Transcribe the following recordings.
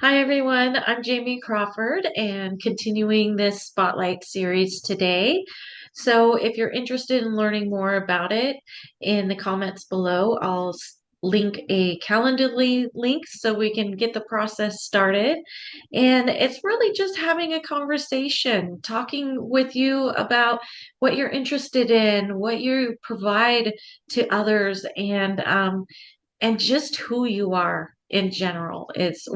Hi, everyone. I'm Jamie Crawford and continuing this Spotlight series today. So, if you're interested in learning more about it, in the comments below, I'll link a Calendly link so we can get the process started. And it's really just having a conversation, talking with you about what you're interested in, what you provide to others, and just who you are in general is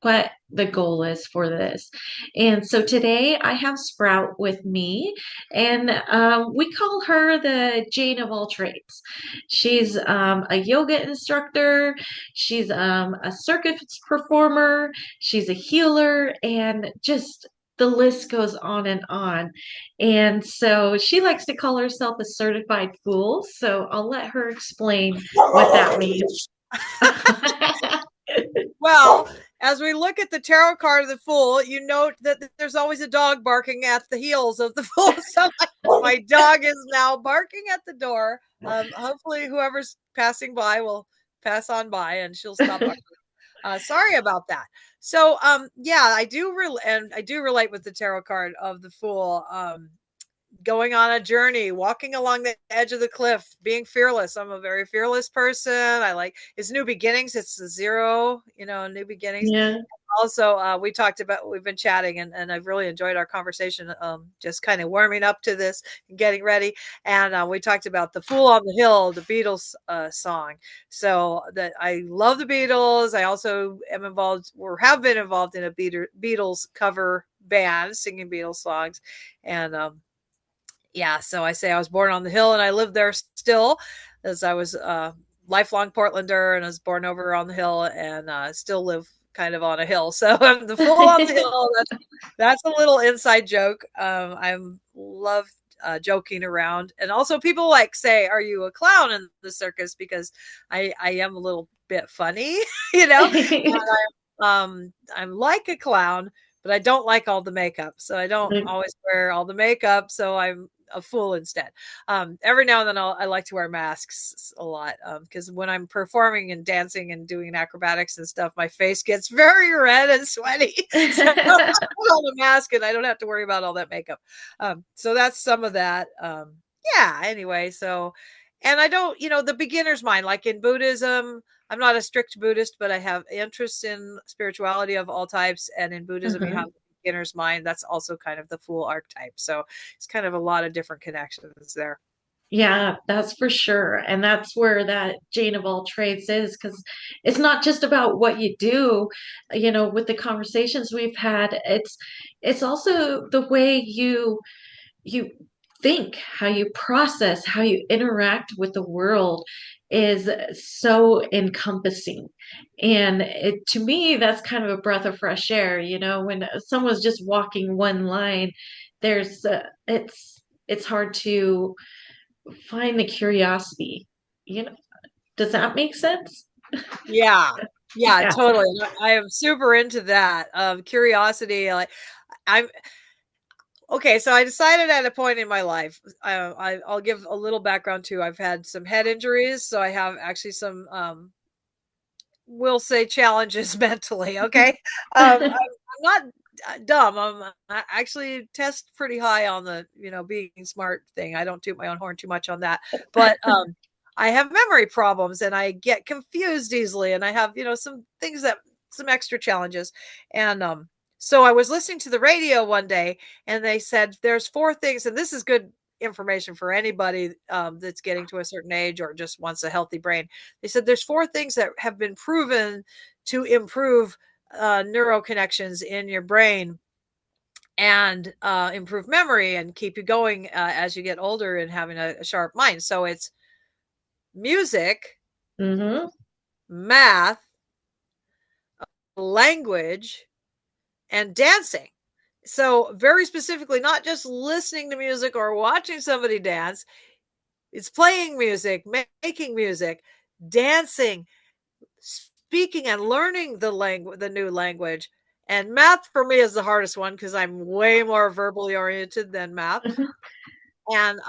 what the goal is for this. And so today I have Sprout with me, and we call her the Jane of all trades. She's a yoga instructor, she's a circus performer, she's a healer, and just the list goes on and on. And so she likes to call herself a certified fool. So I'll let her explain what that means. Well, as we look at the tarot card of the Fool, you note that there's always a dog barking at the heels of the Fool. So my dog is now barking at the door. Hopefully, whoever's passing by will pass on by and she'll stop barking. Sorry about that. So, yeah, I do relate with the tarot card of the Fool. Going on a journey, walking along the edge of the cliff, being fearless. I'm a very fearless person. I like it's new beginnings. It's the zero, new beginnings. Yeah. Also, we've been chatting and I've really enjoyed our conversation. Just kind of warming up to this and getting ready. And we talked about the Fool on the Hill, the Beatles song. So that I love the Beatles. I also am involved or have been involved in a Beatles cover band singing Beatles songs. And, yeah, so I say I was born on the hill and I live there still, as I was a lifelong Portlander and I was born over on the hill and still live kind of on a hill. So I'm the Fool on the hill. That's a little inside joke. I love joking around, and also people like say, "Are you a clown in the circus?" Because I am a little bit funny, you know. I'm like a clown, but I don't like all the makeup. So I don't always wear all the makeup. So I'm a fool instead. Every now and then I like to wear masks a lot because when I'm performing and dancing and doing acrobatics and stuff, my face gets very red and sweaty. So I put on a mask and I don't have to worry about all that makeup. So that's some of that. Yeah, anyway, so and I don't, the beginner's mind, like in Buddhism, I'm not a strict Buddhist, but I have interests in spirituality of all types. And in Buddhism, you have the beginner's mind. That's also kind of the Fool archetype. So it's kind of a lot of different connections there. Yeah, that's for sure. And that's where that Jane of all trades is, because it's not just about what you do, with the conversations we've had, it's also the way you think, how you process, how you interact with the world is so encompassing. And to me, that's kind of a breath of fresh air. When someone's just walking one line, there's it's hard to find the curiosity. You know, does that make sense? Yeah. Yeah, Yeah. totally. I am super into that. Curiosity. Like I'm okay. So I decided at a point in my life, I'll give a little background too. I've had some head injuries. So I have actually some, we'll say challenges mentally. Okay. I'm not dumb. I actually test pretty high on the, being smart thing. I don't toot my own horn too much on that, but, I have memory problems and I get confused easily. And I have, some extra challenges. And, so I was listening to the radio one day and they said there's four things, and this is good information for anybody that's getting to a certain age or just wants a healthy brain. They said there's four things that have been proven to improve neural connections in your brain and improve memory and keep you going as you get older and having a sharp mind. So it's music, Mm-hmm. math, language, and dancing. So very specifically, not just listening to music or watching somebody dance, it's playing music, making music, dancing, speaking and learning the new language. And math for me is the hardest one because I'm way more verbally oriented than math. And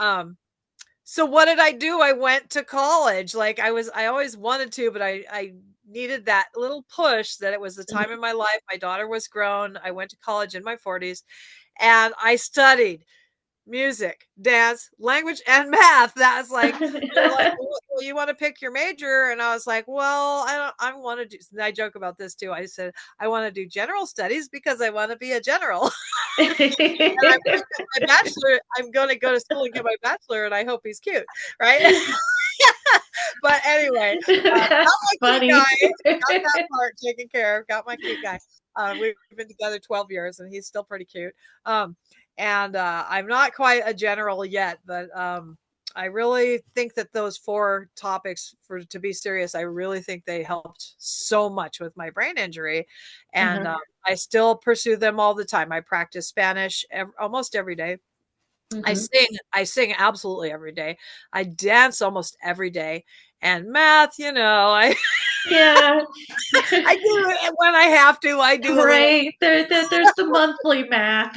so what did I do? I went to college. Like I always wanted to, but I needed that little push that it was the time in my life. My daughter was grown. I went to college in my 40s, and I studied music, dance, language, and math. That's like, they're like, well, you want to pick your major? And I was like, well, I want to do, and I joke about this too. I said, I want to do general studies because I want to be a general. And I'm going to get my bachelor. I'm going to go to school and get my bachelor, and I hope he's cute. Right. But anyway, got That's my cute funny. guy, got that part taken care of, got my cute guy. We've been together 12 years and he's still pretty cute. And I'm not quite a general yet, but I really think that those 4 topics, for to be serious, I really think they helped so much with my brain injury. And I still pursue them all the time. I practice Spanish almost every day. I sing absolutely every day. I dance almost every day. And math, I Yeah. I do it when I have to. I do Right. There's the monthly math.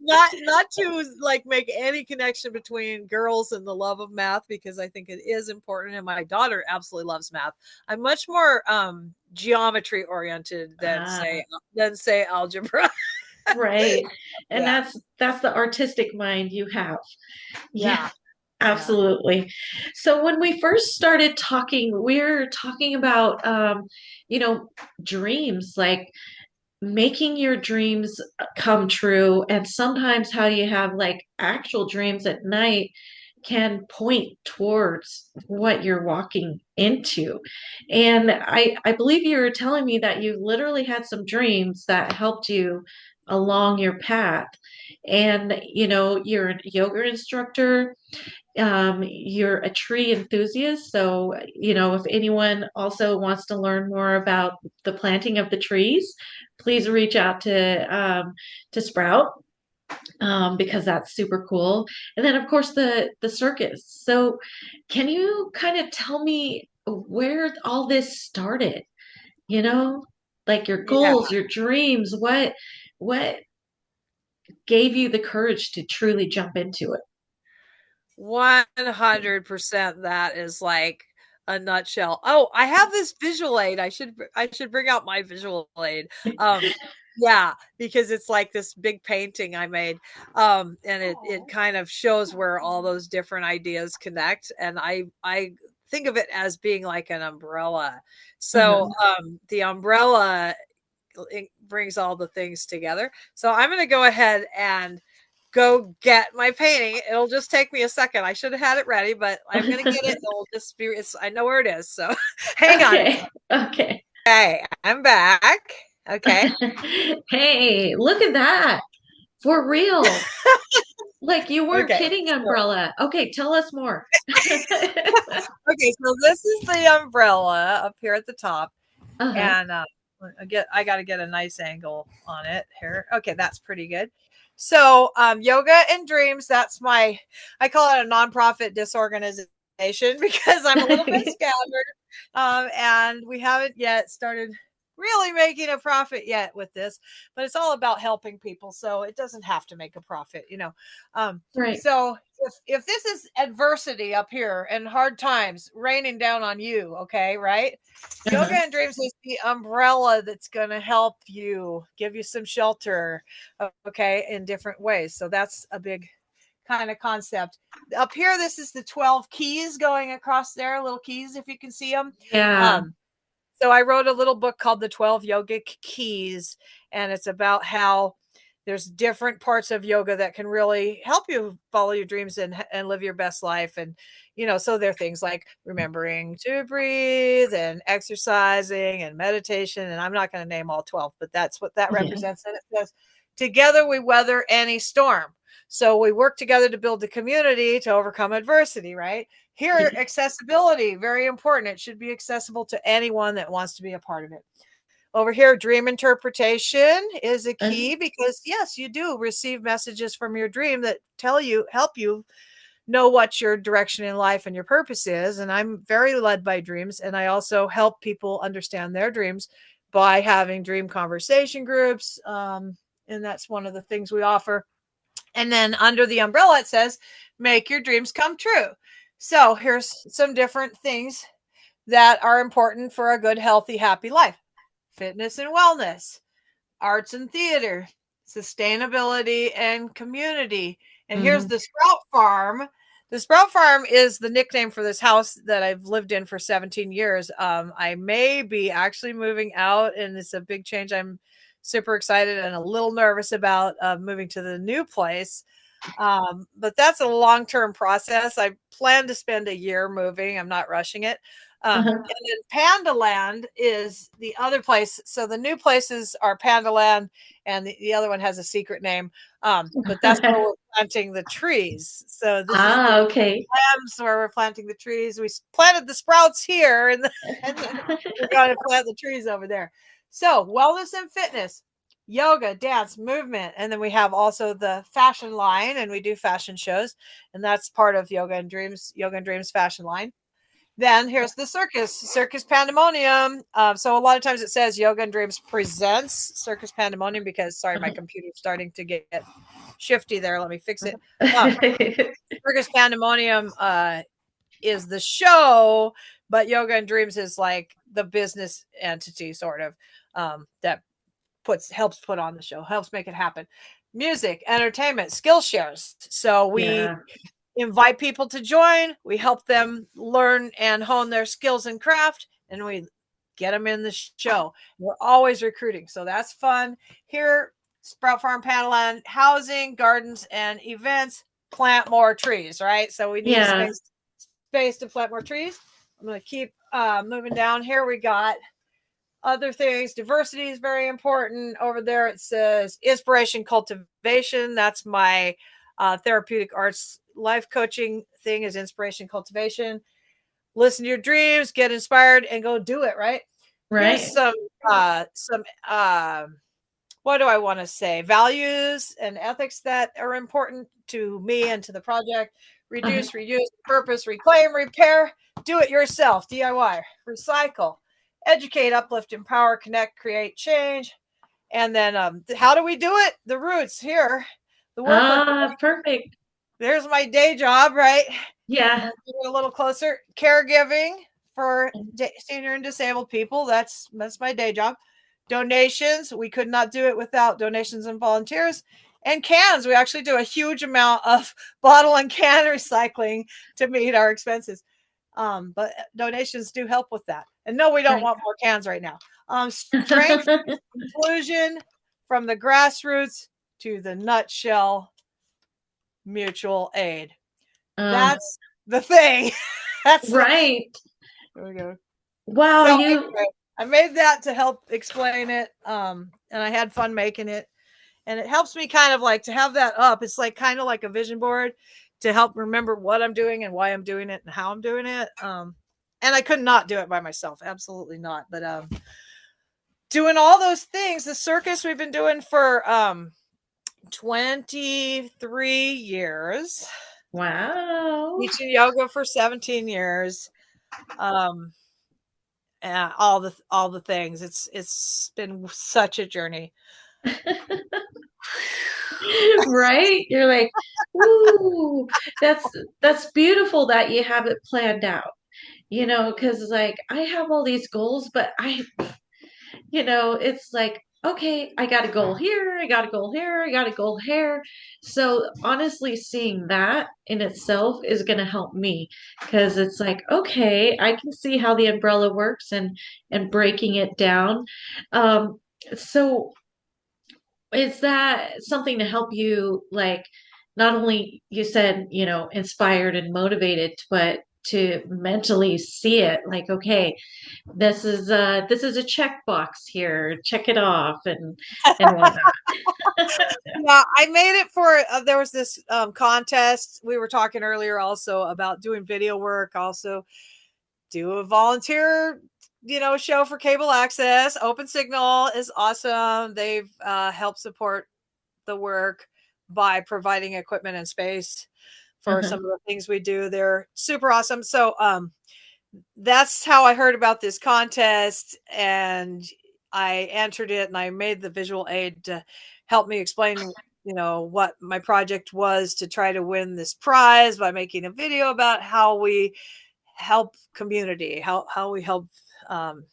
not to like make any connection between girls and the love of math, because I think it is important, and my daughter absolutely loves math. I'm much more geometry oriented than say algebra. Right. And Yeah. that's the artistic mind you have. Yeah. Yeah. Absolutely. So when we first started talking, we are talking about you know, dreams, like making your dreams come true, and sometimes how you have like actual dreams at night can point towards what you're walking into. And I believe you were telling me that you literally had some dreams that helped you along your path. And you know, you're a yoga instructor, you're a tree enthusiast. So, you know, if anyone also wants to learn more about the planting of the trees, please reach out to Sprout, because that's super cool. And then, of course, the circus. So, can you kind of tell me where all this started? You know, like your Yeah. goals, your dreams. What gave you the courage to truly jump into it? 100%. That is like a nutshell. Oh, I have this visual aid. I should bring out my visual aid. Yeah, because it's like this big painting I made. And it kind of shows where all those different ideas connect. And I think of it as being like an umbrella. So the umbrella, it brings all the things together. So I'm going to go ahead and go get my painting. It'll just take me a second. I should have had it ready, but I'm going to get it. It'll just be, I know where it is. So hang on. Okay. Okay. Okay. I'm back. Okay. Hey, look at that. For real. Like you weren't Okay. kidding, umbrella. Okay, tell us more. Okay. So this is the umbrella up here at the top. Uh-huh. And I got to get a nice angle on it here. Okay. That's pretty good. So, yoga and dreams, I call it a nonprofit disorganization because I'm a little bit scattered. And we haven't yet started really making a profit yet with this, but it's all about helping people. So it doesn't have to make a profit. Right. So if this is adversity up here and hard times raining down on you, okay, right? Yoga Uh-huh. and dreams is the umbrella that's going to help you, give you some shelter, okay, in different ways. So that's a big kind of concept. Up here, this is the 12 keys going across there, little keys, if you can see them. Yeah. So I wrote a little book called The 12 Yogic Keys, and it's about how there's different parts of yoga that can really help you follow your dreams and live your best life. And, so there are things like remembering to breathe and exercising and meditation. And I'm not going to name all 12, but that's what that represents. And it says, together we weather any storm. So we work together to build the community to overcome adversity, right? Here, accessibility, very important. It should be accessible to anyone that wants to be a part of it. Over here, dream interpretation is a key because, yes, you do receive messages from your dream that help you know what your direction in life and your purpose is. And I'm very led by dreams. And I also help people understand their dreams by having dream conversation groups. And that's one of the things we offer. And then under the umbrella, it says, make your dreams come true. So here's some different things that are important for a good, healthy, happy life: fitness and wellness, arts and theater, sustainability and community. And here's Hmm. the Sprout Farm. The Sprout Farm is the nickname for this house that I've lived in for 17 years. I may be actually moving out, and it's a big change. I'm super excited and a little nervous about moving to the new place. But that's a long term process. I plan to spend a year moving. I'm not rushing it. Uh-huh. And then Panda Land is the other place. So the new places are Panda Land, and the other one has a secret name. But that's where we're planting the trees. So this is the Ah, okay. labs where we're planting the trees. We planted the sprouts here, and then we're going to plant the trees over there. So wellness and fitness, yoga, dance, movement, and then we have also the fashion line, and we do fashion shows, and that's part of Yoga and Dreams fashion line. Then here's the Circus Pandemonium. So a lot of times it says Yoga and Dreams presents Circus Pandemonium because, sorry, my computer's starting to get shifty there. Let me fix it. Circus Pandemonium is the show, but Yoga and Dreams is like the business entity, sort of, that helps put on the show, helps make it happen. Music, entertainment, skill shares. So we Yeah. invite people to join. We help them learn and hone their skills and craft, and we get them in the show. We're always recruiting, so that's fun. Here, Sprout Farm Padaland, housing, gardens, and events. Plant more trees, right? So we need Yeah. space to plant more trees. I'm going to keep moving down here. We got other things. Diversity is very important. Over there it says inspiration cultivation. That's my therapeutic arts life coaching thing, is inspiration cultivation. Listen to your dreams, get inspired, and go do it, right? Here's Right. some what do I want to say? Values and ethics that are important to me and to the project. Uh-huh. Reduce, reuse, purpose, reclaim, repair, do it yourself, DIY, recycle, educate, uplift, empower, connect, create, change. And then how do we do it? The roots here, the work we're doing. Ah, perfect. There's my day job, right? Yeah. A little closer. Caregiving for senior and disabled people. That's my day job. Donations. We could not do it without donations and volunteers. And cans. We actually do a huge amount of bottle and can recycling to meet our expenses. But donations do help with that. And no, we don't Right. want more cans right now. Strength, inclusion, from the grassroots to the nutshell, mutual aid. Um, That's the thing. That's right. there we go. Wow, So you anyway, I made that to help explain it. And I had fun making it. And it helps me kind of like to have that up. It's like kind of like a vision board to help remember what I'm doing and why I'm doing it and how I'm doing it. And I could not do it by myself. Absolutely not. But doing all those things, the circus we've been doing for 23 years, wow. teaching yoga for 17 years. Um, all the things. It's been such a journey. Right? You're like, ooh, that's that's beautiful that you have it planned out. Because like I have all these goals, but it's like, okay, I got a goal here, I got a goal here, I got a goal here. So honestly, seeing that in itself is going to help me because it's like, okay, I can see how the umbrella works and breaking it down. So is that something to help you, like, not only you said, inspired and motivated, but to mentally see it like, okay, this is a checkbox here, check it off and whatnot. Yeah, I made it for there was this contest. We were talking earlier also about doing video work, also do a volunteer, show for cable access. Open Signal is awesome. They've helped support the work by providing equipment and space for Uh-huh. some of the things we do. They're super awesome. So that's how I heard about this contest, and I entered it, and I made the visual aid to help me explain, what my project was to try to win this prize by making a video about how we help community, how we help, um,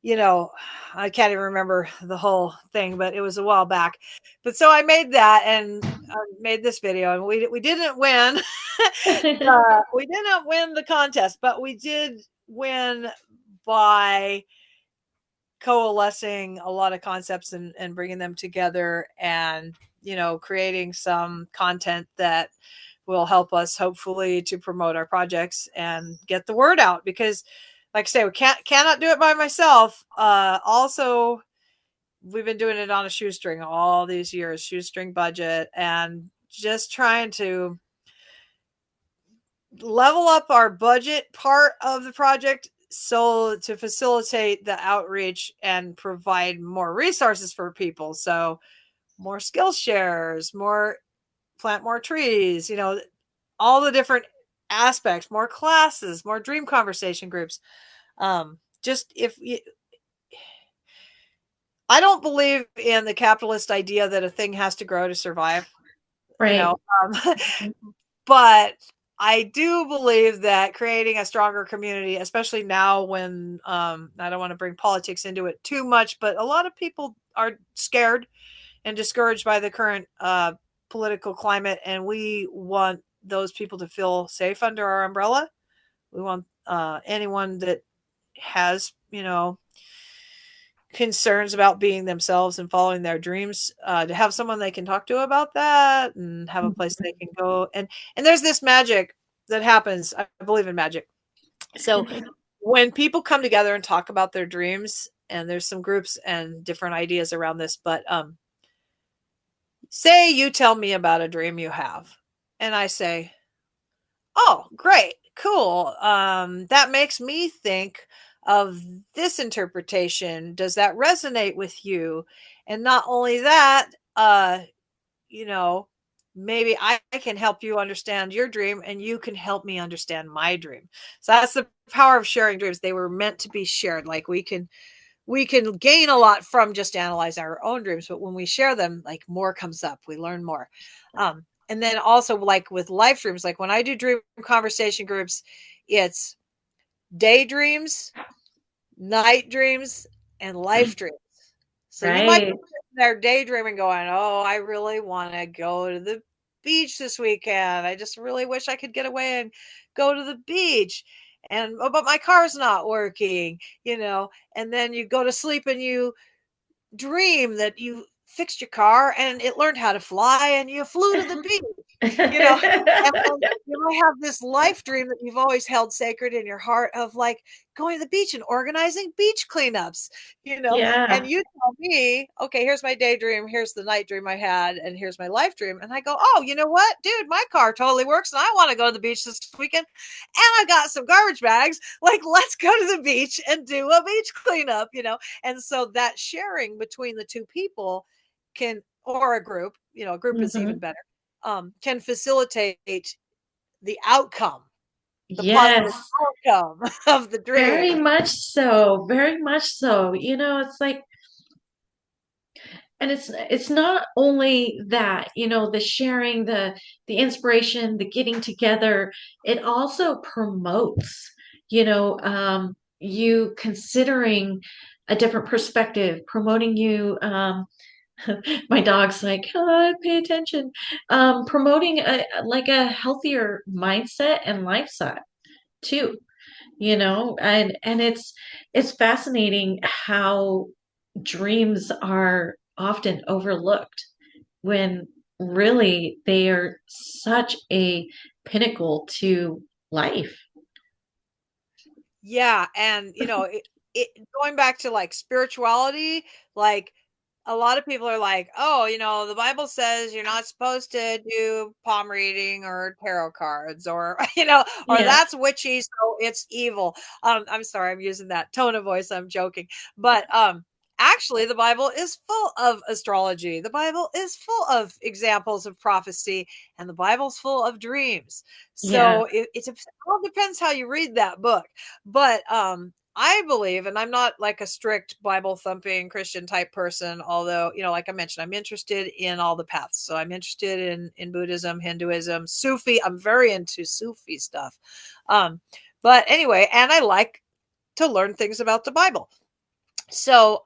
you know, I can't even remember the whole thing, but it was a while back. But so I made that and I made this video, and we didn't win. We didn't win the contest, but we did win by coalescing a lot of concepts and bringing them together, and creating some content that will help us hopefully to promote our projects and get the word out, because like I say, we cannot do it by myself. Also, we've been doing it on a shoestring all these years, shoestring budget, and just trying to level up our budget part of the project so to facilitate the outreach and provide more resources for people. So more skill shares, more plant more trees, all the different aspects, more classes, more dream conversation groups. Just if you, I don't believe in the capitalist idea that a thing has to grow to survive, Right. but I do believe that creating a stronger community, especially now when I don't want to bring politics into it too much, but a lot of people are scared and discouraged by the current political climate, and we want those people to feel safe under our umbrella. We want anyone that has, concerns about being themselves and following their dreams to have someone they can talk to about that, and have a place they can go. And there's this magic that happens. I believe in magic. So when people come together and talk about their dreams, and there's some groups and different ideas around this, but say you tell me about a dream you have, and I say, oh, great, cool. That makes me think of this interpretation. Does that resonate with you? And not only that, you know, maybe I can help you understand your dream, and you can help me understand my dream. So that's the power of sharing dreams. They were meant to be shared. Like we can gain a lot from just analyzing our own dreams, but when we share them, like more comes up, we learn more. And then also, like with life dreams, like when I do dream conversation groups, it's daydreams, night dreams, and life dreams. So you might be Right. there daydreaming going, oh, I really want to go to the beach this weekend. I just really wish I could get away and go to the beach. And oh, but my car's not working, and then you go to sleep and you dream that you fixed your car and it learned how to fly and you flew to the beach, you know, and then you might have this life dream that you've always held sacred in your heart of like going to the beach and organizing beach cleanups, and Yeah. you tell me, okay, here's my daydream, here's the night dream I had, and here's my life dream. And I go, oh, you know what, dude, my car totally works and I want to go to the beach this weekend. And I got some garbage bags. Like, let's go to the beach and do a beach cleanup. And so that sharing between the two people can, or a group is even Mhm. better, can facilitate the outcome, the positive Yes. outcome of the Very dream. much so. Very much so. It's like, and it's not only that, the sharing, the inspiration, the getting together, it also promotes, you considering a different perspective, promoting you. My dog's like, oh, pay attention. Promoting like a healthier mindset and lifestyle too, and it's fascinating how dreams are often overlooked when really they are such a pinnacle to life. Yeah, and going back to like spirituality, like a lot of people are like, oh, the Bible says you're not supposed to do palm reading or tarot cards, or or Yeah. that's witchy, so it's evil. I'm sorry, I'm using that tone of voice, I'm joking. But actually the Bible is full of astrology. The Bible is full of examples of prophecy, and the Bible's full of dreams. Yeah. So it all depends how you read that book. But I believe, and I'm not like a strict Bible thumping Christian type person, although, like I mentioned, I'm interested in all the paths. So I'm interested in Buddhism, Hinduism, Sufi. I'm very into Sufi stuff. Um, but anyway, and I like to learn things about the Bible. So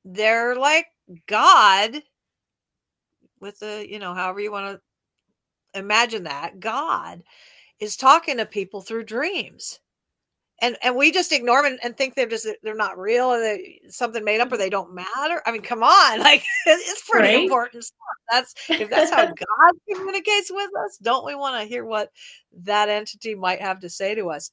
they're like God with the, however you want to imagine that, God is talking to people through dreams. And we just ignore them and think they're not real, or they something made up, or they don't matter. I mean, come on, like it's pretty Right? important stuff. That's if that's how God communicates with us, don't we want to hear what that entity might have to say to us?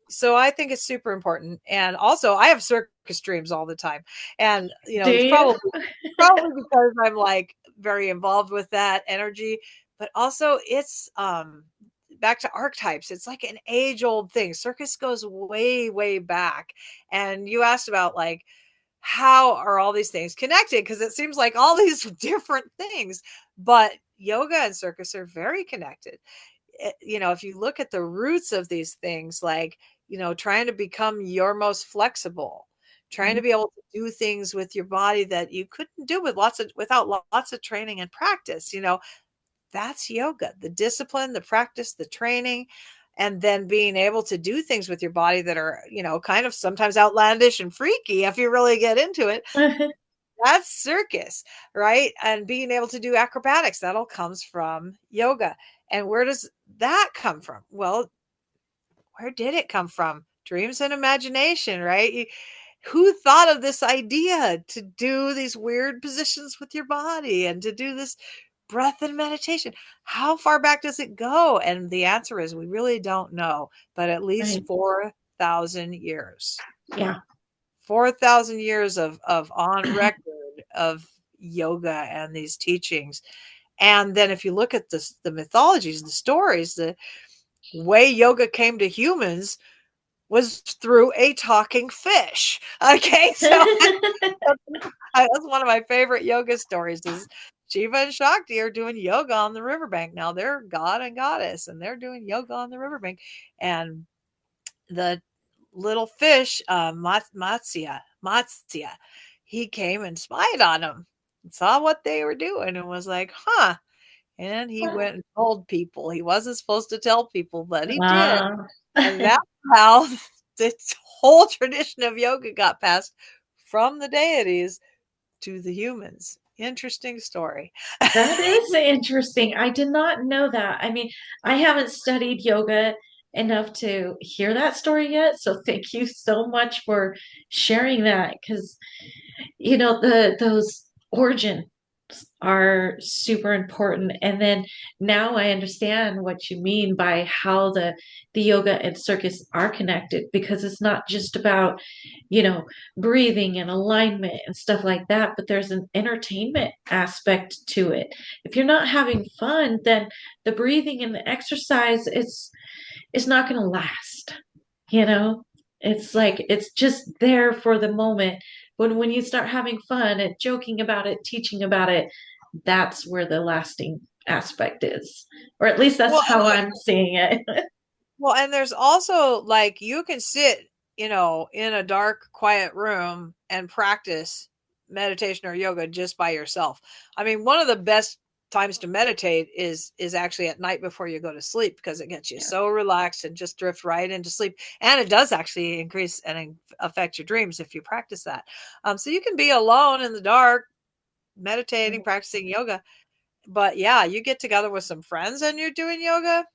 So I think it's super important. And also I have circus dreams all the time. And Do it's you? probably because I'm like very involved with that energy, but also it's back to archetypes. It's like an age old thing. Circus goes way, way back. And you asked about like, how are all these things connected? Because it seems like all these different things, but yoga and circus are very connected. If you look at the roots of these things, like, trying to become your most flexible, trying to be able to do things with your body that you couldn't do without lots of training and practice, that's yoga. The discipline, the practice, the training, and then being able to do things with your body that are, kind of sometimes outlandish and freaky if you really get into it. That's circus, right? And being able to do acrobatics, that all comes from yoga. And where does that come from? Well, where did it come from? Dreams and imagination, right? Who thought of this idea to do these weird positions with your body and to do this breath and meditation? How far back does it go? And the answer is we really don't know, but at least Right. 4,000 years. Yeah. 4,000 years of on record of yoga and these teachings. And then if you look at the mythologies, the stories, the way yoga came to humans was through a talking fish. Okay, so that's one of my favorite yoga stories is Shiva and Shakti are doing yoga on the riverbank. Now they're god and goddess, and they're doing yoga on the riverbank. And the little fish, Matsya, he came and spied on them, saw what they were doing, and was like, huh. And he went and told people. He wasn't supposed to tell people, but he did. Wow. And that's how the whole tradition of yoga got passed from the deities to the humans. Interesting story. That is interesting. I did not know that. I mean, I haven't studied yoga enough to hear that story yet. So thank you so much for sharing that because those origins are super important. And then now I understand what you mean by how the yoga and circus are connected because it's not just about, you know, breathing and alignment and stuff like that, but there's an entertainment aspect to it. If you're not having fun, then the breathing and the exercise it's not going to last. You know, it's like it's just there for the moment. When you start having fun and joking about it, teaching about it, that's where the lasting aspect is. Or at least that's Well, how I'm seeing it. and there's also like you can sit, in a dark, quiet room and practice meditation or yoga just by yourself. I mean, one of the best times to meditate is actually at night before you go to sleep because it gets you Yeah. so relaxed and just drift right into sleep. And it does actually increase and affect your dreams if you practice that. So you can be alone in the dark, meditating, practicing yoga. But yeah, you get together with some friends and you're doing yoga,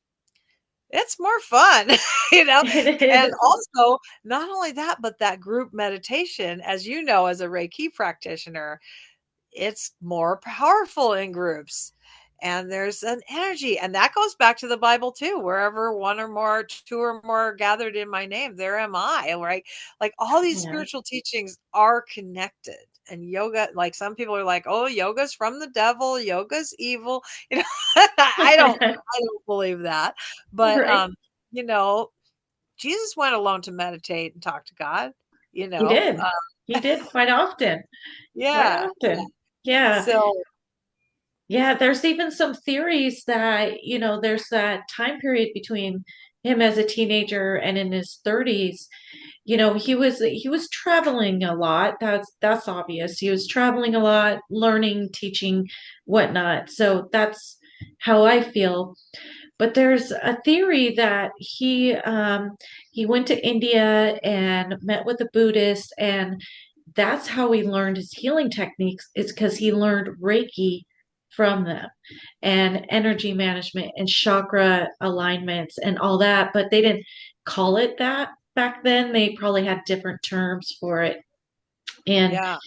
it's more fun, you know? It And is. also, not only that, but that group meditation, as you know, as a Reiki practitioner, it's more powerful in groups. And there's an energy. And that goes back to the Bible too. Wherever one or more, two or more are gathered in my name, there am I, right? Like all these Yeah. spiritual teachings are connected. And yoga, like some people are like, oh, yoga's from the devil, yoga's evil. You know, I don't believe that. But Right. you know, Jesus went alone to meditate and talk to God, you He know. did. He did quite often. Quite Yeah. often. Yeah. So Yeah, there's even some theories that, there's that time period between him as a teenager and in his 30s, he was traveling a lot. That's obvious. He was traveling a lot, learning, teaching, whatnot. So that's how I feel. But there's a theory that he went to India and met with a Buddhist, and that's how he learned his healing techniques. Is because he learned Reiki from them and energy management and chakra alignments and all that. But they didn't call it that back then. They probably had different terms for it. And Yeah.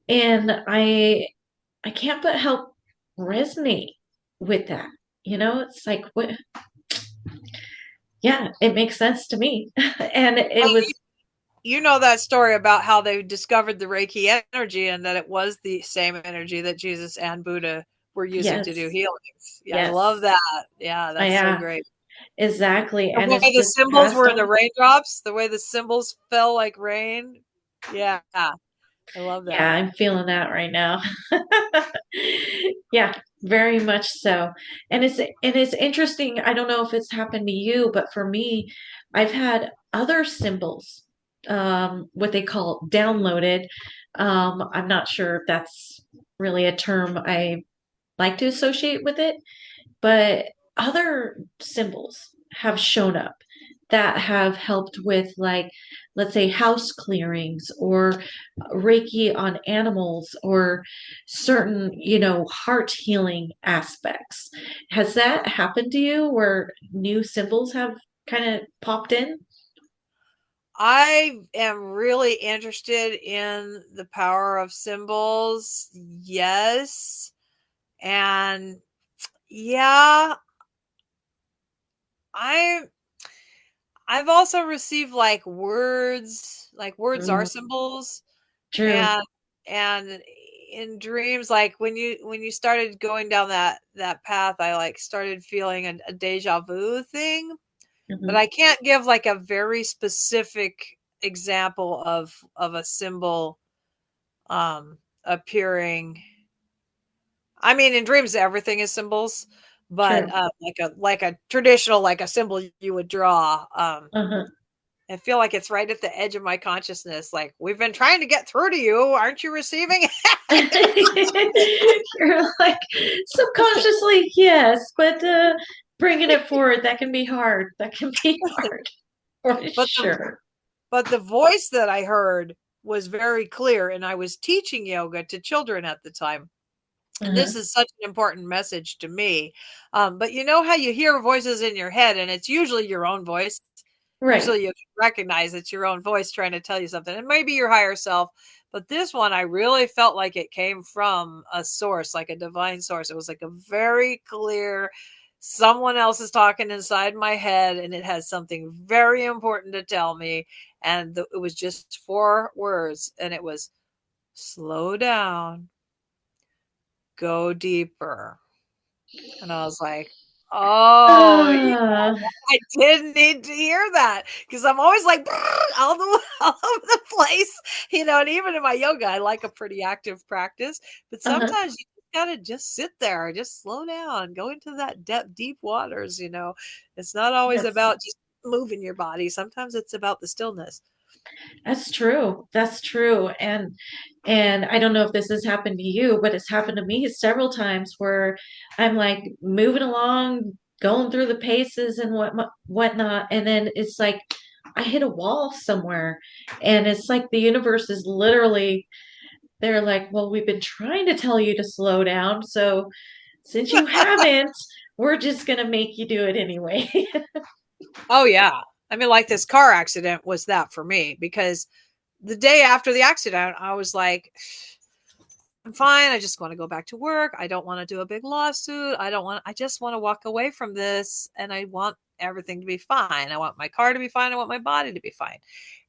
and I can't but help resonate with that. It's like what yeah, it makes sense to me. And it Well, was you know that story about how they discovered the Reiki energy and that it was the same energy that Jesus and Buddha were using to do yes, healings. Yeah, I love yes. that. Yeah, that's so Yeah, great. exactly. The And way it's the just symbols passed were in the on. raindrops, the way the symbols fell like rain. Yeah, I love Yeah, that. I'm feeling that right now. Yeah, very much so. And it's interesting. I don't know if it's happened to you, but for me, I've had other symbols, what they call downloaded. I'm not sure if that's really a term I like to associate with it, but other symbols have shown up that have helped with, like, let's say, house clearings or Reiki on animals or certain, heart healing aspects. Has that happened to you where new symbols have kind of popped in? I am really interested in the power of symbols. Yes. And yeah, I I've also received like words are Mm, symbols, true. and and in dreams, like when you started going down that path, I like started feeling a deja vu thing, but Hmm. I can't give like a very specific example of a symbol appearing. I mean, in dreams, everything is symbols, but True. like a traditional like a symbol you would draw. Uh-huh. I feel like it's right at the edge of my consciousness. Like, we've been trying to get through to you. Aren't you receiving? You're like subconsciously, yes, but bringing it forward, that can be hard. That can be hard for but the sure. but the voice that I heard was very clear, and I was teaching yoga to children at the time. And Uh-huh. this is such an important message to me. But you know how you hear voices in your head, and it's usually your own voice. Right. Usually you can recognize it's your own voice trying to tell you something. And maybe your higher self. But this one, I really felt like it came from a source, like a divine source. It was like a very clear, someone else is talking inside my head, and it has something very important to tell me. And it was just 4 words, and it was slow down, go deeper. And I was like, oh, Ah, I didn't need to hear that because I'm always like all the all over the place, And even in my yoga, I like a pretty active practice, but uh-huh. sometimes you gotta just sit there, just slow down, go into that deep waters. It's not always Yes. about just moving your body. Sometimes it's about the stillness. That's true. That's true. And I don't know if this has happened to you, but it's happened to me several times where I'm like moving along, going through the paces and whatnot, and then it's like I hit a wall somewhere, and it's like the universe is literally they're like, well, we've been trying to tell you to slow down, so since you haven't, we're just gonna make you do it anyway. Oh yeah. I mean, like this car accident was that for me because the day after the accident, I was like, I'm fine. I just want to go back to work. I don't want to do a big lawsuit. I just want to walk away from this and I want everything to be fine. I want my car to be fine. I want my body to be fine.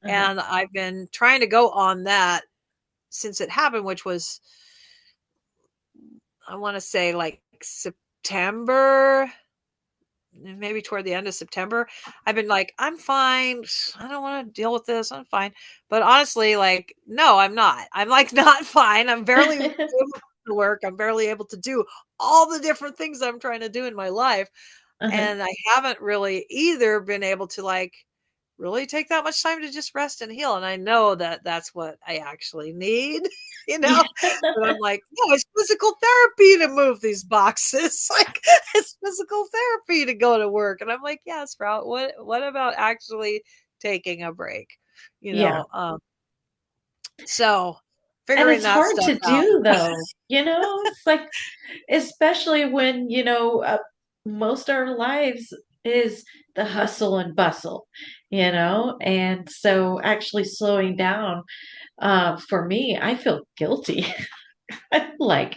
Uh-huh. And I've been trying to go on that since it happened, which was, I want to say like September, maybe toward the end of September. I've been like, I'm fine. I don't want to deal with this. I'm fine. But honestly, like, no, I'm not. I'm like not fine. I'm barely able to work. I'm barely able to do all the different things I'm trying to do in my life. Uh-huh. And I haven't really either been able to like really take that much time to just rest and heal. And I know that that's what I actually need, you know. Yeah. But I'm like, no, it's physical therapy to move these boxes. Like it's physical therapy to go to work. And I'm like, yeah, Sprout, what about actually taking a break? You Yeah. know, so And figuring it's that hard stuff to out. do though, it's like, especially when, most our lives is the hustle and bustle, and so actually slowing down, for me, I feel guilty. Like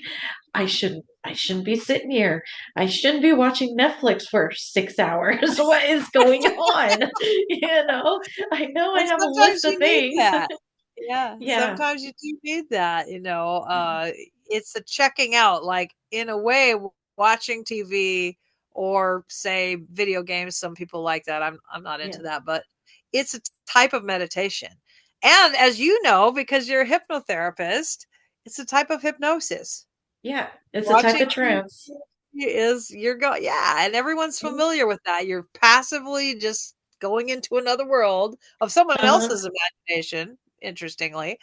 I shouldn't be sitting here. I shouldn't be watching Netflix for 6 hours. What is going on? I know I Well, have a sometimes list of you need things. that. Yeah, Yeah. sometimes you do need that, it's a checking out, like, in a way, watching TV or, say, video games, some people like that, I'm not Yeah. into that, but it's a type of meditation, and as you know, because you're a hypnotherapist, it's a type of hypnosis. Yeah. It's a type Watching of TV trance. is you're going yeah, and everyone's familiar with that. You're passively just going into another world of someone Uh-huh. else's imagination, interestingly,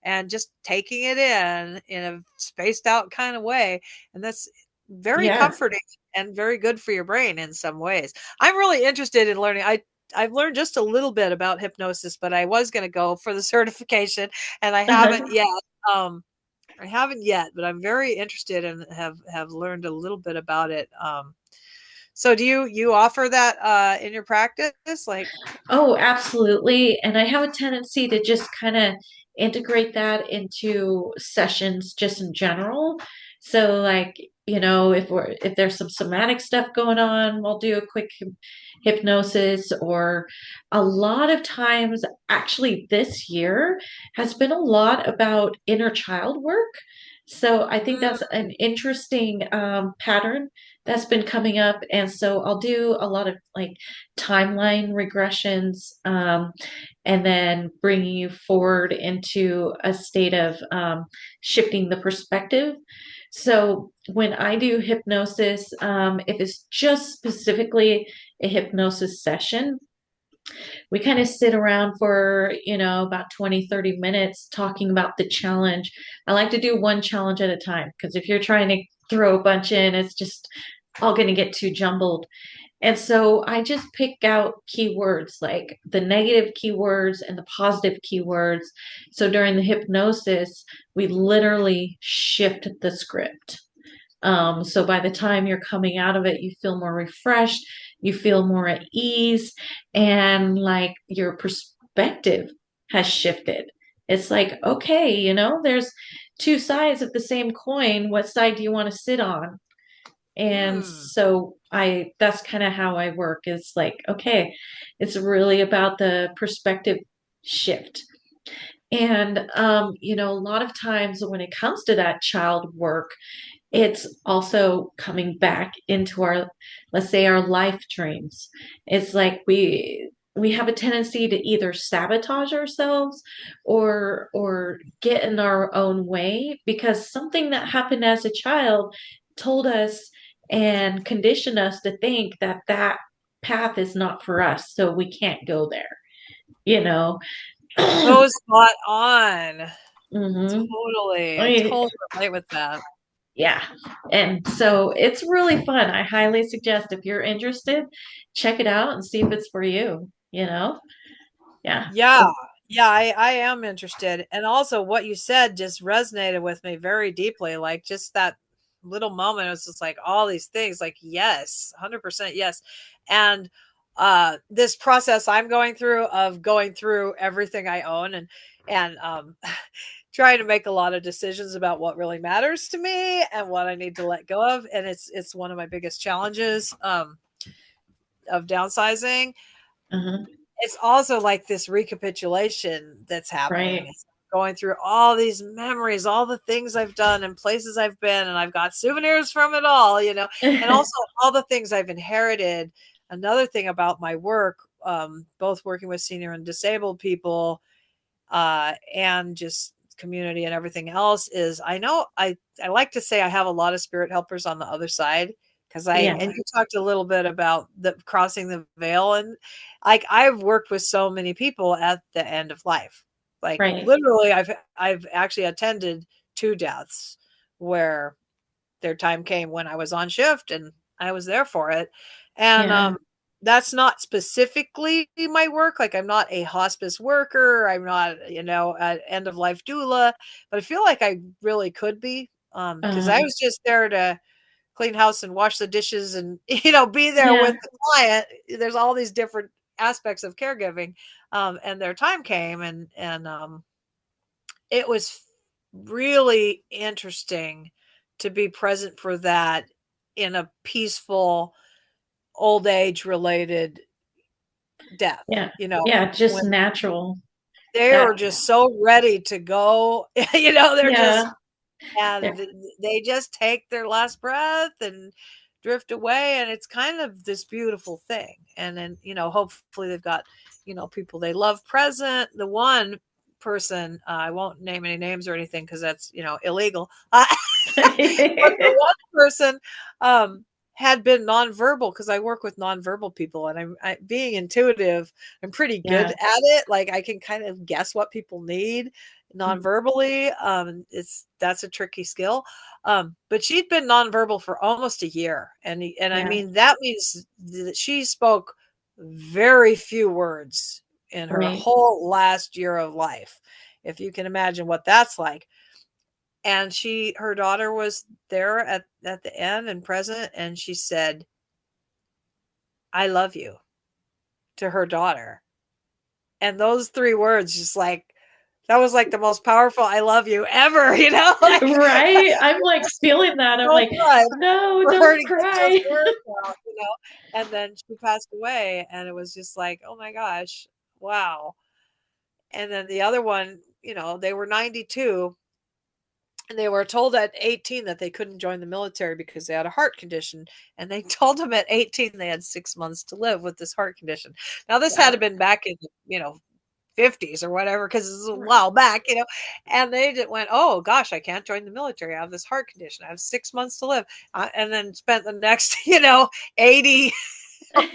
and just taking it in a spaced out kind of way, and that's very Yeah. comforting and very good for your brain in some ways. I'm really interested in learning. I've learned just a little bit about hypnosis, but I was going to go for the certification and I haven't Uh-huh. yet. Um, I haven't yet, but I'm very interested and have learned a little bit about it. So do you offer that in your practice? Like, Oh, absolutely. And I have a tendency to just kind of integrate that into sessions just in general. So like, if there's some somatic stuff going on, we'll do a quick hypnosis, or a lot of times actually this year has been a lot about inner child work. So I think that's mm, an interesting pattern that's been coming up. And so I'll do a lot of like timeline regressions, and then bringing you forward into a state of shifting the perspective. So when I do hypnosis, if it's just specifically a hypnosis session, we kind of sit around for, about 20-30 minutes talking about the challenge. I like to do one challenge at a time, because if you're trying to throw a bunch in, it's just all going to get too jumbled. And so I just pick out keywords, like the negative keywords and the positive keywords. So during the hypnosis, we literally shift the script. So by the time you're coming out of it, you feel more refreshed, you feel more at ease, and like your perspective has shifted. It's like, okay, there's two sides of the same coin. What side do you want to sit on? And mm. so that's kind of how I work. It's like, okay, it's really about the perspective shift. And, a lot of times when it comes to that child work, it's also coming back into our, let's say, our life dreams. It's like we have a tendency to either sabotage ourselves or get in our own way because something that happened as a child told us and conditioned us to think that that path is not for us, so we can't go there, you know. So spot on. Hmm. Totally. I I mean, totally relate with that. yeah. And so it's really fun. I highly suggest, if you're interested, check it out and see if it's for you. Yeah. Yeah. Yeah, I am interested. And also what you said just resonated with me very deeply. Like just that little moment, it was just like all these things, like, yes, 100% yes. And this process I'm going through of going through everything I own and trying to make a lot of decisions about what really matters to me and what I need to let go of. And it's one of my biggest challenges of downsizing. Uh-huh. It's also like this recapitulation that's happening. Right. It's going through all these memories, all the things I've done and places I've been, and I've got souvenirs from it all, and also all the things I've inherited. Another thing about my work, both working with senior and disabled people, and just community and everything else, is I know I like to say I have a lot of spirit helpers on the other side because Yeah. and you talked a little bit about the crossing the veil, and like I've worked with so many people at the end of life. Like Right. literally I've actually attended 2 deaths where their time came when I was on shift and I was there for it. And Yeah. that's not specifically my work. Like I'm not a hospice worker. I'm not, an end of life doula, but I feel like I really could be. Because I Uh, was just there to clean house and wash the dishes and, be there yeah. with the client. There's all these different aspects of caregiving. And their time came and it was really interesting to be present for that in a peaceful old age related death, Yeah. Yeah. Just when natural. they That. were just so ready to go, they're just, Yeah. and Yeah. they just take their last breath and drift away. And it's kind of this beautiful thing. And then, hopefully they've got, people they love present. The one person, I won't name any names or anything because that's, illegal. But the one person um, had been nonverbal because I work with nonverbal people, and being intuitive, I'm pretty good Yeah. at it. Like I can kind of guess what people need nonverbally. That's a tricky skill. But she'd been nonverbal for almost a year, and I Yeah. mean that means that she spoke very few words in her Right. whole last year of life. If you can imagine what that's like. And her daughter was there at the end and present, and she said, "I love you," to her daughter. And those 3 words, just like, that was like the most powerful "I love you" ever, like Right. I'm like feeling that. I'm so like, good no, for her don't to get those cry. words out. And then she passed away, and it was just like, oh my gosh, wow. And then the other one, they were 92. And they were told at 18 that they couldn't join the military because they had a heart condition. And they told them at 18 they had 6 months to live with this heart condition. Now, this had to Wow. been back in the, 50s or whatever, because this is a Right. while back, and they just went, oh gosh, I can't join the military. I have this heart condition. I have 6 months to live. And then spent the next, 80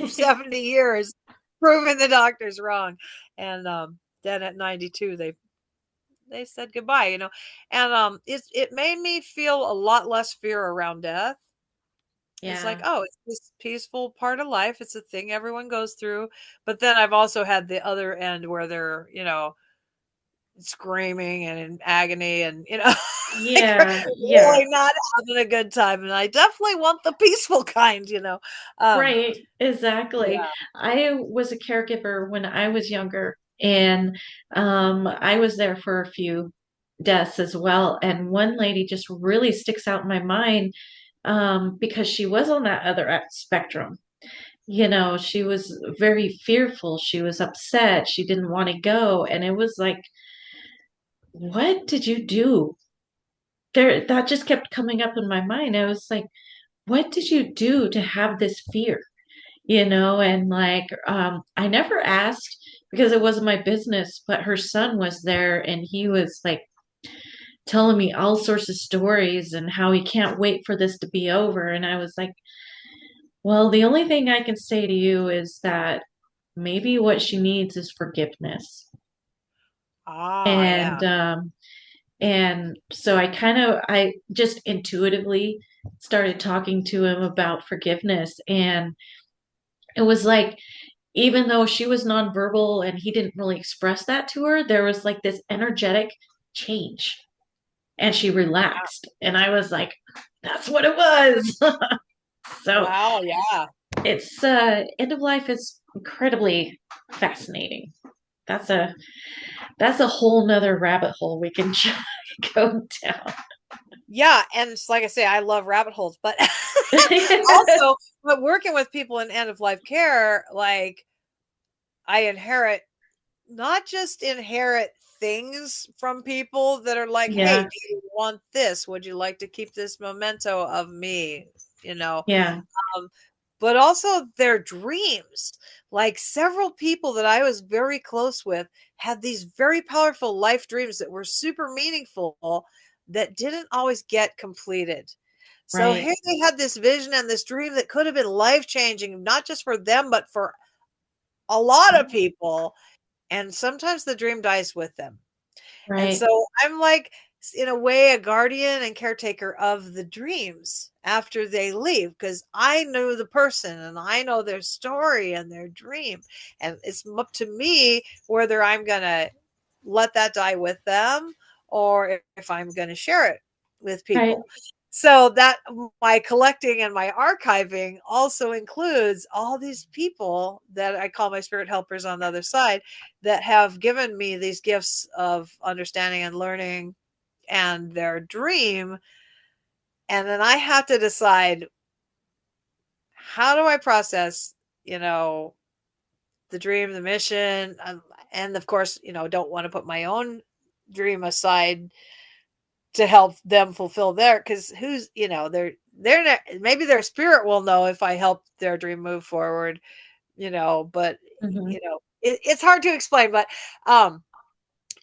or 70 years proving the doctors wrong. And then at 92, they said goodbye, and it made me feel a lot less fear around death. It's like, Yeah. oh, it's this peaceful part of life. It's a thing everyone goes through. But then I've also had the other end where they're, screaming and in agony and, like Yeah. Yeah. really not having a good time. And I definitely want the peaceful kind, Um, Right. Exactly. yeah. I was a caregiver when I was younger, and I was there for a few deaths as well. And one lady just really sticks out in my mind because she was on that other spectrum. She was very fearful. She was upset. She didn't want to go. And it was like, what did you do? That just kept coming up in my mind. I was like, what did you do to have this fear? And like, I never asked because it wasn't my business, but her son was there and he was like telling me all sorts of stories and how he can't wait for this to be over. And I was like, well, the only thing I can say to you is that maybe what she needs is forgiveness. Ah, And yeah. so I just intuitively started talking to him about forgiveness. And it was like, even though she was nonverbal and he didn't really express that to her, there was like this energetic change and she relaxed. And I was like, that's what it was. So Wow. Yeah. it's end of life is incredibly fascinating. That's a that's a whole nother rabbit hole we can go down. Yeah, and it's like I say, I love rabbit holes, but also, but working with people in end of life care, like I not just inherit things from people that are like, "Hey, Yeah, do you want this? Would you like to keep this memento of me?" You know, yeah, um, but also their dreams. Like several people that I was very close with had these very powerful life dreams that were super meaningful that didn't always get completed. So Right. here they had this vision and this dream that could have been life changing, not just for them, but for a lot of people. And sometimes the dream dies with them. And Right. so I'm like, in a way, a guardian and caretaker of the dreams after they leave, because I know the person and I know their story and their dream. And it's up to me whether I'm going to let that die with them or if I'm going to share it with Right. people. So that my collecting and my archiving also includes all these people that I call my spirit helpers on the other side that have given me these gifts of understanding and learning and their dream. And then I have to decide, how do I process, you know, the dream, the mission, and of course, don't want to put my own dream aside to help them fulfill their, because who's, they're not, maybe their spirit will know if I help their dream move forward, but Hmm. it's hard to explain. But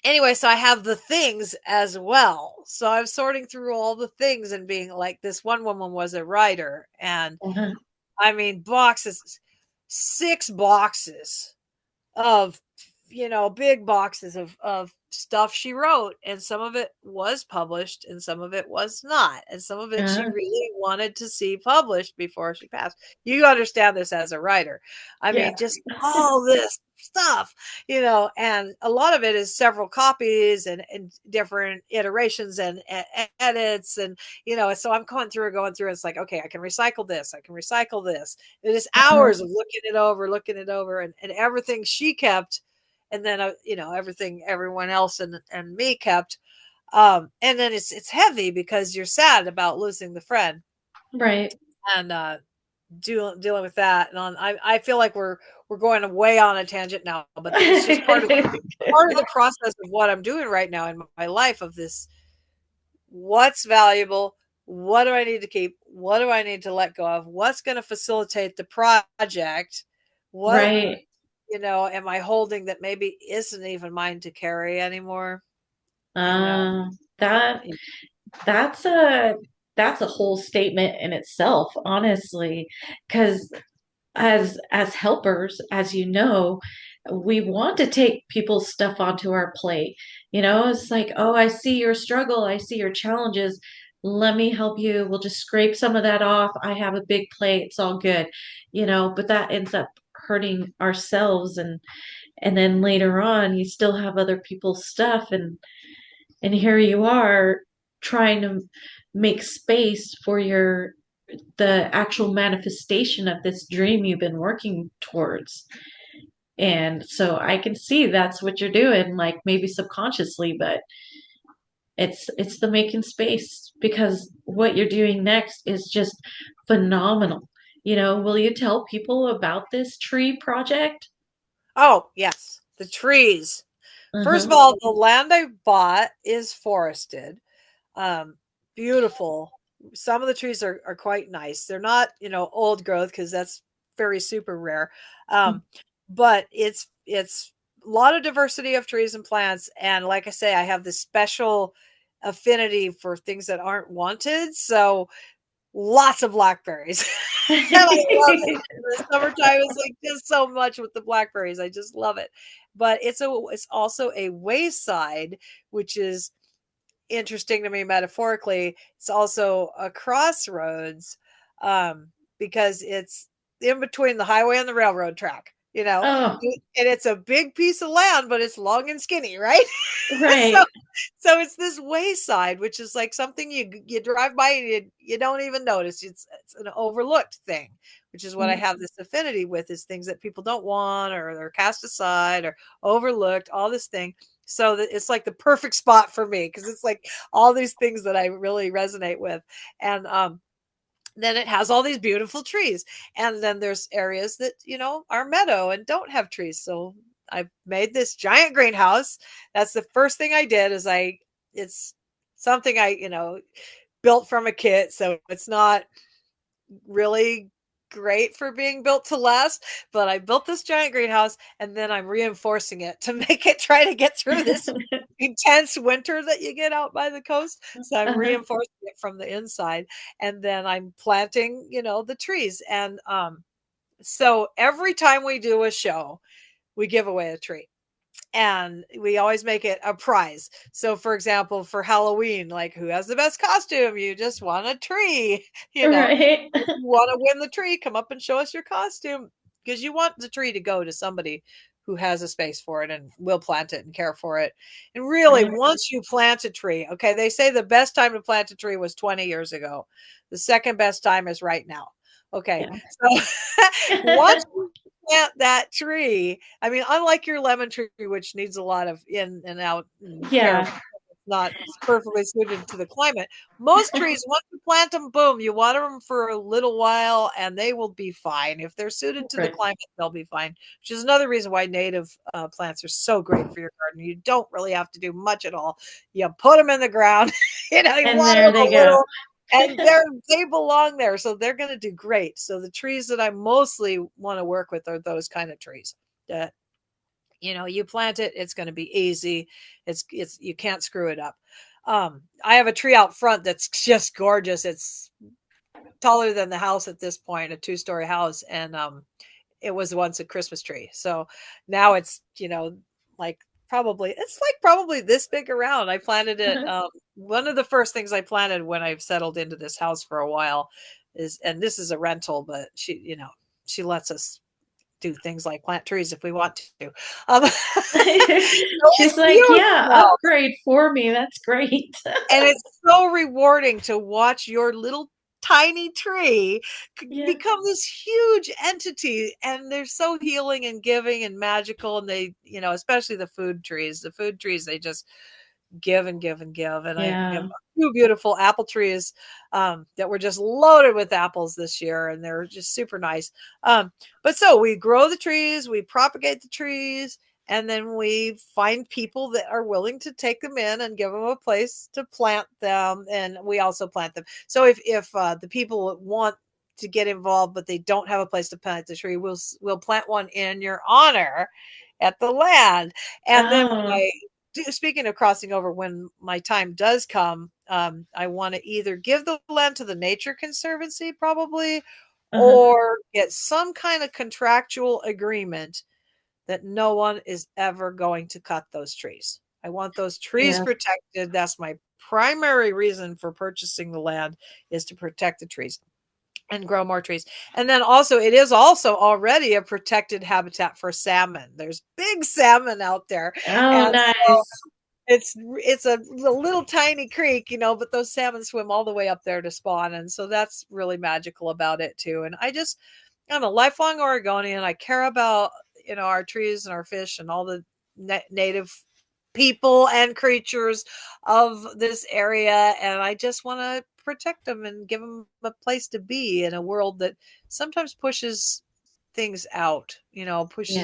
anyway, so I have the things as well. So I'm sorting through all the things and being like, this one woman was a writer, and Uh-huh. I mean, boxes, 6 boxes of, big boxes of stuff she wrote, and some of it was published and some of it was not, and some of it she Uh-huh. really wanted to see published before she passed. You understand this as a writer. I Yeah. mean, just all this stuff, and a lot of it is several copies and different iterations and edits, and so I'm going through, it's like, okay, I can recycle this, I can recycle this. It is Uh-huh. hours of looking it over, and everything she kept, and then everything everyone else and me kept. And then it's heavy because you're sad about losing the friend, Right. and dealing with that. And I feel like we're going way on a tangent now, but it's just part of the process of what I'm doing right now in my life, of this: what's valuable, what do I need to keep, what do I need to let go of, what's going to facilitate the project, what, Right. am I holding that maybe isn't even mine to carry anymore? you know Uh, that that's a that's a whole statement in itself, honestly, because as helpers, as you know, we want to take people's stuff onto our plate. It's like, oh, I see your struggle, I see your challenges. Let me help you. We'll just scrape some of that off. I have a big plate. It's all good. But that ends up hurting ourselves, and then later on you still have other people's stuff, and here you are trying to make space for the actual manifestation of this dream you've been working towards. And so I can see that's what you're doing, like maybe subconsciously, but it's the making space, because what you're doing next is just phenomenal. Will you tell people about this tree project? Oh, yes, the trees. First of Uh-huh. all, the land I bought is forested. um Beautiful. Some of the trees are quite nice. They're not, old growth, because that's very super rare. But it's a lot of diversity of trees and plants, and like I say, I have this special affinity for things that aren't wanted, so lots of blackberries. And I love it. In the summertime is like just so much with the blackberries. I just love it. But it's also a wayside, which is interesting to me metaphorically. It's also a crossroads, because it's in between the highway and the railroad track, Oh, and it's a big piece of land, but it's long and skinny, right? so right. so it's this wayside, which is like something you drive by and you don't even notice. It's an overlooked thing, which is what I have this affinity with, is things that people don't want, or they're cast aside or overlooked, all this thing. So that it's like the perfect spot for me, because it's like all these things that I really resonate with. And then it has all these beautiful trees, and then there's areas that are meadow and don't have trees. So I made this giant greenhouse. That's the first thing I did. It's something I built from a kit, so it's not really great for being built to last, but I built this giant greenhouse, and then I'm reinforcing it to make it try to get through this intense winter that you get out by the coast. So I'm Uh-huh. reinforcing it from the inside, and then I'm planting, the trees. And so every time we do a show, we give away a tree. And we always make it a prize. So, for example, for Halloween, like who has the best costume? You just won a tree. Right. If you want to win the tree, come up and show us your costume because you want the tree to go to somebody who has a space for it and will plant it and care for it. And really, Right. once you plant a tree, okay, they say the best time to plant a tree was 20 years ago. The second best time is right now. Okay. Yeah. So once you plant that tree, I mean, unlike your lemon tree, which needs a lot of in and out and care, Yeah. not perfectly suited to the climate. Most trees, once you plant them, boom, you water them for a little while and they will be fine. If they're suited to the Right. climate, they'll be fine, which is another reason why native plants are so great for your garden. You don't really have to do much at all. You put them in the ground, you And water there them they a go. little, and they belong there. So they're going to do great. So the trees that I mostly want to work with are those kind of trees that you plant it, it's going to be easy. It's you can't screw it up. I have a tree out front that's just gorgeous. It's taller than the house at this point, a two-story house, and it was once a Christmas tree. So now it's like probably this big around. I planted it. Uh-huh. One of the first things I planted when I've settled into this house for a while is, and this is a rental, but she lets us do things like plant trees if we want to. So She's it's like, huge yeah, now. upgrade for me. That's great. And it's so rewarding to watch your little tiny tree Yeah. become this huge entity. And they're so healing and giving and magical. And they, especially the food trees. The food trees, they just give and give and give. And I have Yeah. two beautiful apple trees that were just loaded with apples this year, and they're just super nice. But so we grow the trees, we propagate the trees, and then we find people that are willing to take them in and give them a place to plant them, and we also plant them. So if the people want to get involved but they don't have a place to plant the tree, we'll plant one in your honor at the land. And then when Oh. I speaking of crossing over, when my time does come, I want to either give the land to the Nature Conservancy, probably, Uh-huh. or get some kind of contractual agreement that no one is ever going to cut those trees. I want those trees Yeah. protected. That's my primary reason for purchasing the land, is to protect the trees and grow more trees. And then also, it is also already a protected habitat for salmon. There's big salmon out there. Oh, And so nice. it's a little tiny creek, but those salmon swim all the way up there to spawn. And so that's really magical about it too. And I'm a lifelong Oregonian. I care about, our trees and our fish and all the native people and creatures of this area. And I just want to protect them and give them a place to be in a world that sometimes pushes things out, pushes.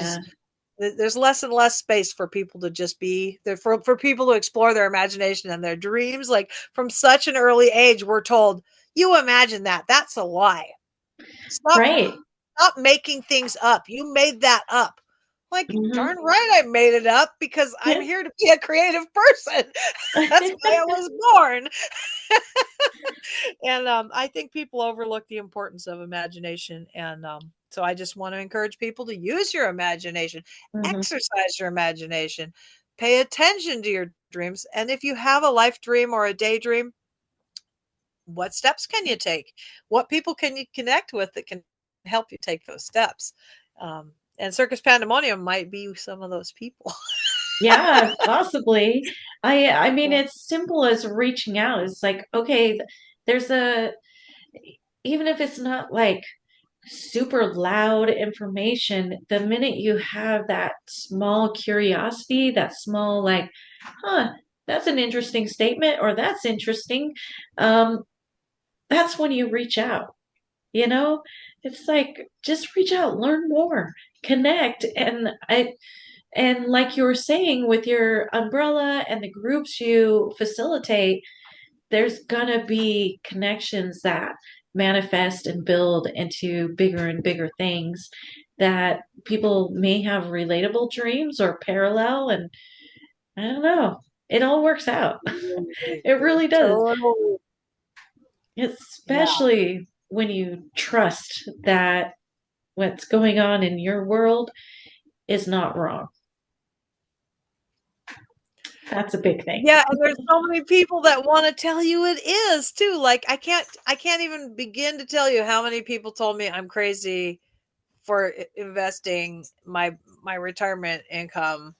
Yeah. There's less and less space for people to just be there, for people to explore their imagination and their dreams. Like from such an early age, we're told, you imagine that. That's a lie. Stop Right. Stop making things up. You made that up. Like, Hmm. darn right, I made it up because I'm Yeah. here to be a creative person. That's why I was born. And I think people overlook the importance of imagination. And so I just want to encourage people to use your imagination, Hmm. exercise your imagination, pay attention to your dreams. And if you have a life dream or a daydream, what steps can you take? What people can you connect with that can help you take those steps? And Circus Pandemonium might be some of those people. Yeah, possibly. I mean, Yeah. it's simple as reaching out. It's like, okay, there's a even if it's not like super loud information, the minute you have that small curiosity, that small like, huh, that's an interesting statement or that's interesting, um, that's when you reach out, you know? It's like just reach out, learn more, connect. And like you were saying with your umbrella and the groups you facilitate, there's gonna be connections that manifest and build into bigger and bigger things that people may have relatable dreams or parallel. And I don't know. it all works out. Totally. It really does. Totally. Yeah. Especially when you trust that what's going on in your world is not wrong. That's a big thing. Yeah, and there's so many people that want to tell you it is too. Like I can't even begin to tell you how many people told me I'm crazy for investing my retirement income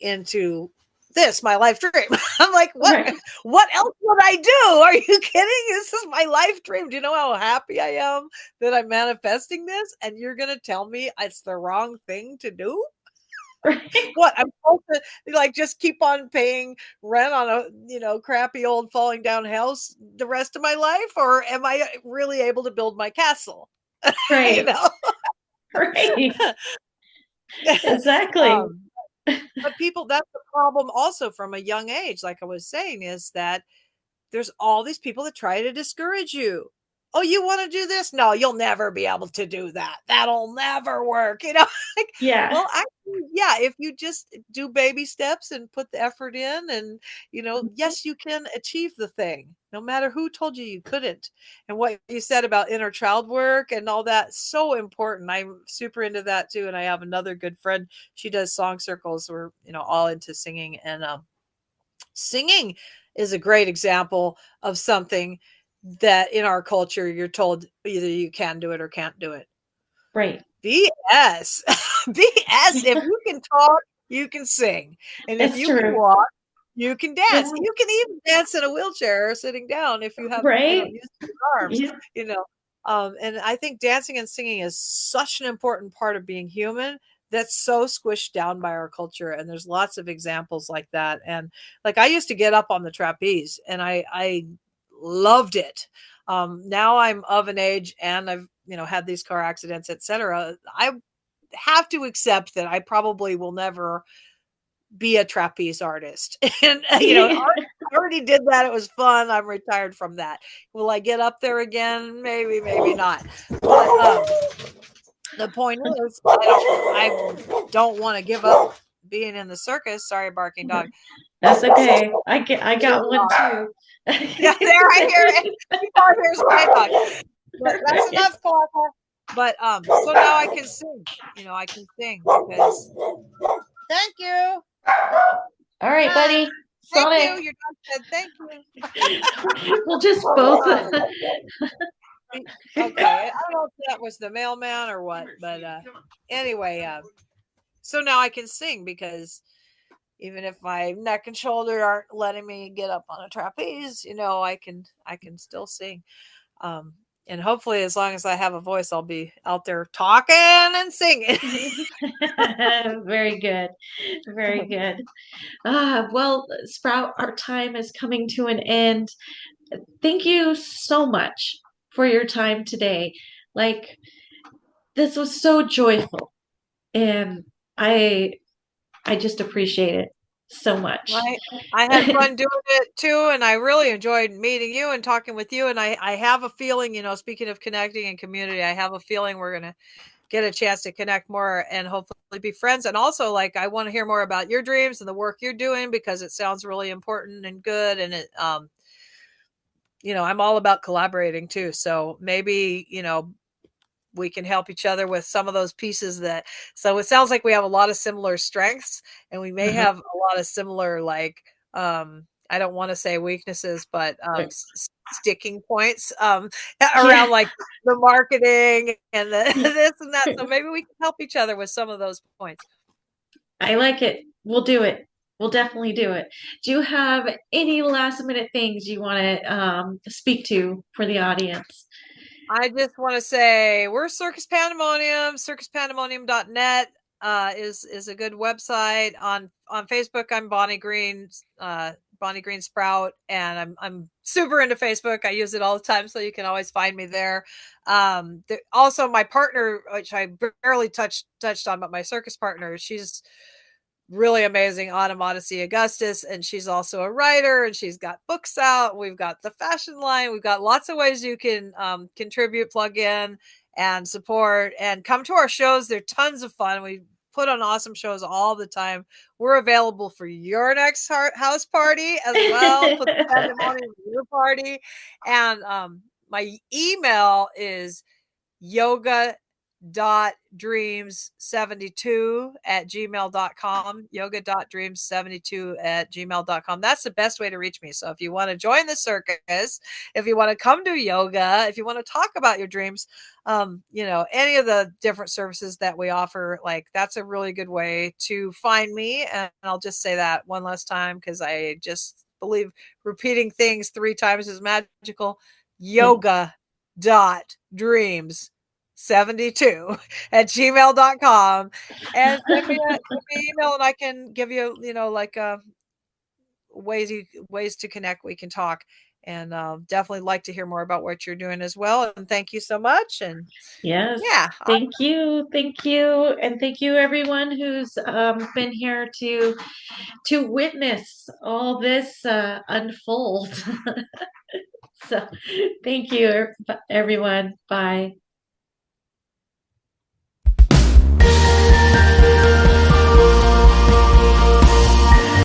into this, my life dream. I'm like, Right. what else would I do? Are you kidding? This is my life dream. Do you know how happy I am that I'm manifesting this? And you're gonna tell me it's the wrong thing to do? Right. What, I'm supposed to like just keep on paying rent on a crappy old falling down house the rest of my life, or am I really able to build my castle? you Right. know Right. Exactly. um but people, that's the problem also from a young age, like I was saying, is that there's all these people that try to discourage you. Oh, you want to do this? No, you'll never be able to do that. That'll never work. Like, Yeah. well, actually, yeah, if you just do baby steps and put the effort in, and, yes, you can achieve the thing, no matter who told you you couldn't. And what you said about inner child work and all that, so important. I'm super into that too. And I have another good friend. She does song circles. We're, all into singing, and, singing is a great example of something that in our culture you're told either you can do it or can't do it. Right. BS. BS. If you can talk, you can sing. And if It's you can true. walk, you can dance. And You can even dance in a wheelchair or sitting down if you have, right. use your arms, Yeah. you know. And I think dancing and singing is such an important part of being human that's so squished down by our culture. And there's lots of examples like that. And like I used to get up on the trapeze and I loved it. Now I'm of an age and I've, had these car accidents, etc. I have to accept that I probably will never be a trapeze artist. And, I already did that. It was fun. I'm retired from that. Will I get up there again? Maybe, maybe not. But the point is, I don't want to give up being in the circus. Sorry, barking dog. That's okay. I got one too. Yeah, there, I hear it. You thought here's my dog. But that's enough, Clark. But so now I can sing. I can sing because thank you. All right, buddy. Thank Sonic. you. Your dog said thank you. We'll just both. Okay. I don't know if that was the mailman or what, but anyway, so now I can sing because even if my neck and shoulder aren't letting me get up on a trapeze, I can still sing. And hopefully as long as I have a voice, I'll be out there talking and singing. Very good. Very good. Well, Sprout, our time is coming to an end. Thank you so much for your time today. Like, this was so joyful, and I I just appreciate it so much. I had fun doing it too, and I really enjoyed meeting you and talking with you. And I have a feeling, speaking of connecting and community, I have a feeling we're gonna get a chance to connect more and hopefully be friends. And also, like, I want to hear more about your dreams and the work you're doing because it sounds really important and good. And it, I'm all about collaborating too. So maybe, we can help each other with some of those pieces so it sounds like we have a lot of similar strengths and we may Uh-huh. have a lot of similar, like, I don't want to say weaknesses, but Right. sticking points Yeah. around like the marketing and the Yeah. this and that. So maybe we can help each other with some of those points. I like it. We'll do it. We'll definitely do it. Do you have any last minute things you want to speak to for the audience? I just want to say we're Circus Pandemonium. CircusPandemonium.net is a good website. On Facebook, I'm Bonnie Green, Bonnie Green Sprout, and I'm super into Facebook. I use it all the time, so you can always find me there. Also, my partner, which I barely touched on, but my circus partner, she's really amazing, Autumn Odyssey Augustus, and she's also a writer and she's got books out. We've got the fashion line. We've got lots of ways you can contribute, plug in, and support, and come to our shows. They're tons of fun. We put on awesome shows all the time. We're available for your next house party as well. Put the pandemonium in your party. And my email is yoga.dreams72@gmail.com, yoga.dreams72@gmail.com. That's the best way to reach me. So if you want to join the circus, if you want to come to yoga, if you want to talk about your dreams, any of the different services that we offer, like that's a really good way to find me. And I'll just say that one last time because I just believe repeating things 3 times is magical. Yoga dot dreams 72@gmail.com, and send me an email and I can give you, like ways to connect. We can talk, and definitely like to hear more about what you're doing as well. And thank you so much. And Yes. yeah, Thank you. Thank you. And thank you everyone who's been here to witness all this unfold. So thank you everyone. Bye.